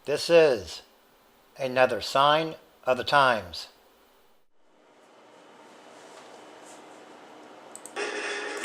This is another sign of the times.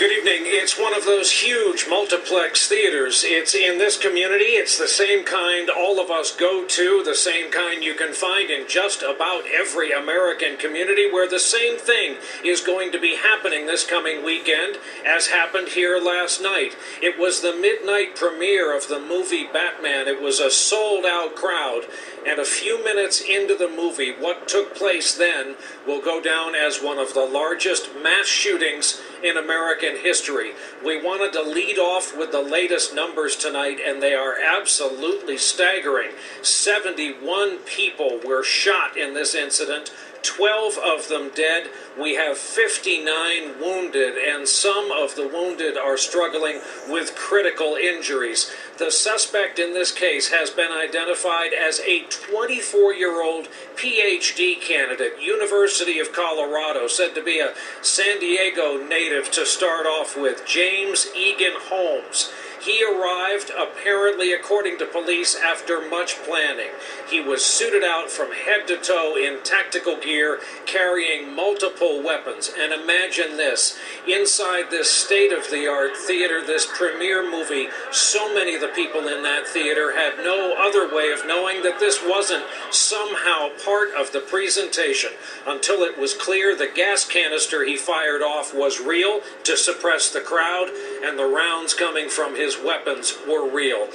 Good evening. It's one of those huge multiplex theaters. It's in this community. It's the same kind all of us go to, the same kind you can find in just about every American community, where the same thing is going to be happening this coming weekend as happened here last night. It was the midnight premiere of the movie Batman. It was a sold-out crowd, and a few minutes into the movie, what took place then will go down as one of the largest mass shootings in American history. We wanted to lead off with the latest numbers tonight, and they are absolutely staggering. 71 people were shot in this incident, 12 of them dead. We have 59 wounded, and some of the wounded are struggling with critical injuries. The suspect in this case has been identified as a 24-year-old PhD candidate, University of Colorado, said to be a San Diego native to start off with, James Egan Holmes. He arrived, apparently, according to police, after much planning. He was suited out from head to toe in tactical gear, carrying multiple weapons. And imagine this, inside this state-of-the-art theater, this premiere movie, so many of the people in that theater had no other way of knowing that this wasn't somehow part of the presentation, until it was clear the gas canister he fired off was real to suppress the crowd, and the rounds coming from his weapons were real.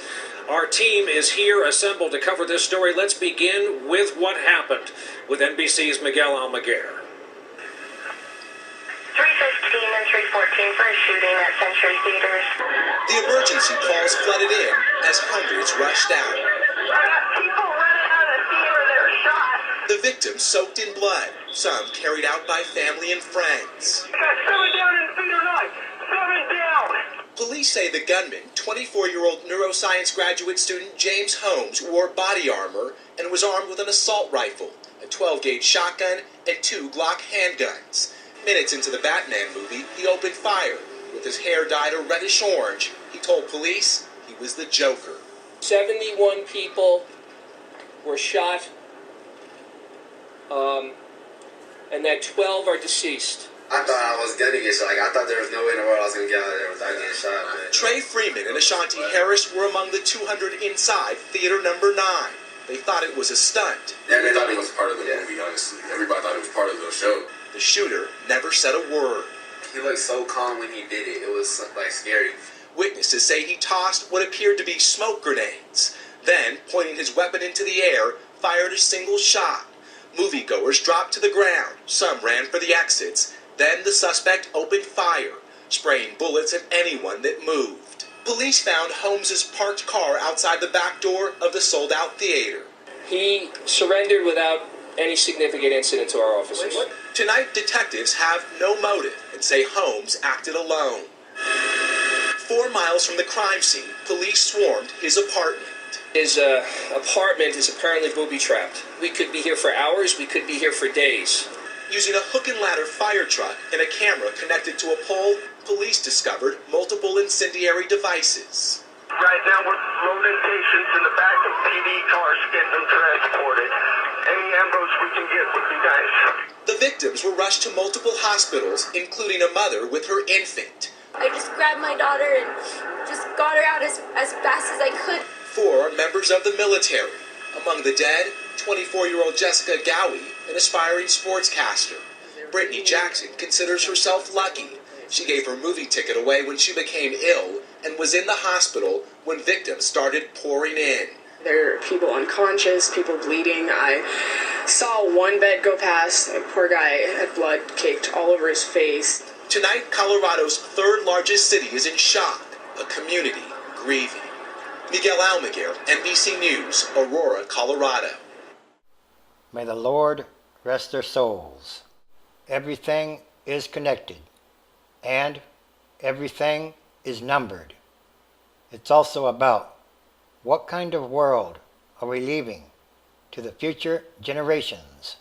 Our team is here assembled to cover this story. Let's begin with what happened with NBC's Miguel Almaguer. 3:15 and 3:14 for a shooting at Century Theaters. The emergency calls flooded in as hundreds rushed out. I got people running out of the theater that were shot. The victims soaked in blood, some carried out by family and friends. I got 7 down in theater 9. 7 down. Police say the gunman, 24-year-old neuroscience graduate student James Holmes, wore body armor and was armed with an assault rifle, a 12-gauge shotgun, and 2 Glock handguns. Minutes into the Batman movie, he opened fire. With his hair dyed a reddish orange, he told police he was the Joker. 71 people were shot, and that 12 are deceased. I thought I was gonna get shot. I thought there was no way in the world I was gonna get out of there without getting shot. Man. Trey Freeman and Ashanti Harris were among the 200 inside theater number 9. They thought it was a stunt. Yeah, they thought it was part of the movie, honestly. Everybody thought it was part of the show. The shooter never said a word. He looked so calm when he did it. It was, like, scary. Witnesses say he tossed what appeared to be smoke grenades. Then, pointing his weapon into the air, fired a single shot. Moviegoers dropped to the ground. Some ran for the exits. Then the suspect opened fire, spraying bullets at anyone that moved. Police found Holmes' parked car outside the back door of the sold-out theater. He surrendered without any significant incident to our officers. Tonight, detectives have no motive and say Holmes acted alone. 4 miles from the crime scene, police swarmed his apartment. His apartment is apparently booby-trapped. We could be here for hours, we could be here for days. Using a hook and ladder fire truck and a camera connected to a pole, police discovered multiple incendiary devices. Right now we're loading patients in the back of PD cars, getting them transported. Any ambush we can get would be nice. The victims were rushed to multiple hospitals, including a mother with her infant. I just grabbed my daughter and just got her out as fast as I could. 4 are members of the military. Among the dead, 24-year-old Jessica Gowie, an aspiring sportscaster. Brittany Jackson considers herself lucky. She gave her movie ticket away when she became ill and was in the hospital when victims started pouring in. There are people unconscious, people bleeding. I saw one bed go past. A poor guy had blood caked all over his face. Tonight, Colorado's 3rd largest city is in shock, a community grieving. Miguel Almaguer, NBC News, Aurora, Colorado. May the Lord rest their souls. Everything is connected, and everything is numbered. It's also about what kind of world are we leaving to the future generations?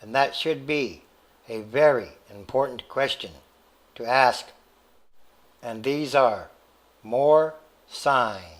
And that should be a very important question to ask. And these are more signs.